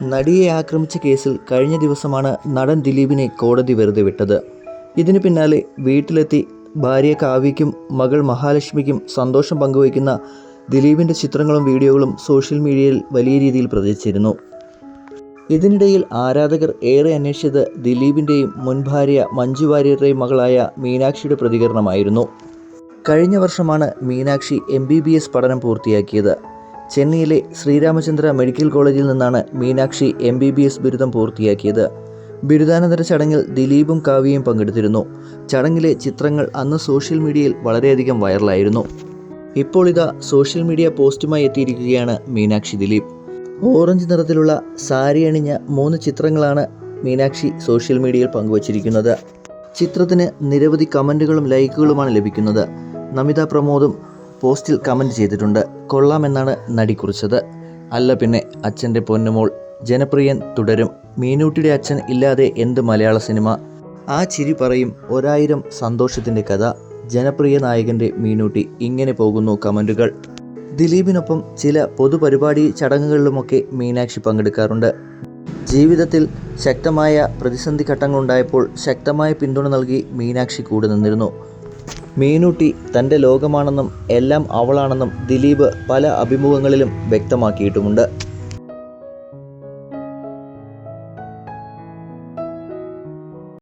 നടിയെ ആക്രമിച്ച കേസിൽ കഴിഞ്ഞ ദിവസമാണ് നടൻ ദിലീപിനെ കോടതി വെറുതെ വിട്ടത്. ഇതിനു പിന്നാലെ വീട്ടിലെത്തി ഭാര്യ കാവ്യയ്ക്കും മകൾ മഹാലക്ഷ്മിക്കും സന്തോഷം പങ്കുവയ്ക്കുന്ന ദിലീപിൻ്റെ ചിത്രങ്ങളും വീഡിയോകളും സോഷ്യൽ മീഡിയയിൽ വലിയ രീതിയിൽ പ്രചരിച്ചിരുന്നു. ഇതിനിടയിൽ ആരാധകർ ഏറെ അന്വേഷിച്ചത് ദിലീപിൻ്റെയും മുൻ ഭാര്യ മഞ്ജു വാര്യരുടെയും മകളായ മീനാക്ഷിയുടെ പ്രതികരണമായിരുന്നു. കഴിഞ്ഞ വർഷമാണ് മീനാക്ഷി MBBS പഠനം പൂർത്തിയാക്കിയത്. ചെന്നൈയിലെ ശ്രീരാമചന്ദ്ര മെഡിക്കൽ കോളേജിൽ നിന്നാണ് മീനാക്ഷി MBBS ബിരുദം പൂർത്തിയാക്കിയത്. ബിരുദാനന്തര ചടങ്ങിൽ ദിലീപും കാവ്യയും പങ്കെടുത്തിരുന്നു. ചടങ്ങിലെ ചിത്രങ്ങൾ അന്ന് സോഷ്യൽ മീഡിയയിൽ വളരെയധികം വൈറലായിരുന്നു. ഇപ്പോൾ ഇതാ സോഷ്യൽ മീഡിയ പോസ്റ്റുമായി എത്തിയിരിക്കുകയാണ് മീനാക്ഷി ദിലീപ്. ഓറഞ്ച് നിറത്തിലുള്ള സാരി അണിഞ്ഞ 3 ചിത്രങ്ങളാണ് മീനാക്ഷി സോഷ്യൽ മീഡിയയിൽ പങ്കുവച്ചിരിക്കുന്നത്. ചിത്രത്തിന് നിരവധി കമൻറ്റുകളും ലൈക്കുകളുമാണ് ലഭിക്കുന്നത്. നമിത പ്രമോദും പോസ്റ്റിൽ കമൻറ്റ് ചെയ്തിട്ടുണ്ട്. കൊള്ളാമെന്നാണ് നടി കുറിച്ചത്. അല്ല പിന്നെ അച്ഛൻ്റെ പൊന്നുമോൾ, ജനപ്രിയൻ തുടരും, മീനൂട്ടിയുടെ അച്ഛൻ ഇല്ലാതെ എന്ത് മലയാള സിനിമ, ആ ചിരി പറയും 1000 സന്തോഷത്തിൻ്റെ കഥ, ജനപ്രിയ നായകൻ്റെ മീനൂട്ടി, ഇങ്ങനെ പോകുന്നു കമൻറ്റുകൾ. ദിലീപിനൊപ്പം ചില പൊതുപരിപാടി ചടങ്ങുകളിലുമൊക്കെ മീനാക്ഷി പങ്കെടുക്കാറുണ്ട്. ജീവിതത്തിൽ ശക്തമായ പ്രതിസന്ധി ഘട്ടങ്ങളുണ്ടായപ്പോൾ ശക്തമായ പിന്തുണ നൽകി മീനാക്ഷി കൂടെ നിന്നിരുന്നു. മീനൂട്ടി തൻ്റെ ലോകമാണെന്നും എല്ലാം അവളാണെന്നും ദിലീപ് പല അഭിമുഖങ്ങളിലും വ്യക്തമാക്കിയിട്ടുമുണ്ട്.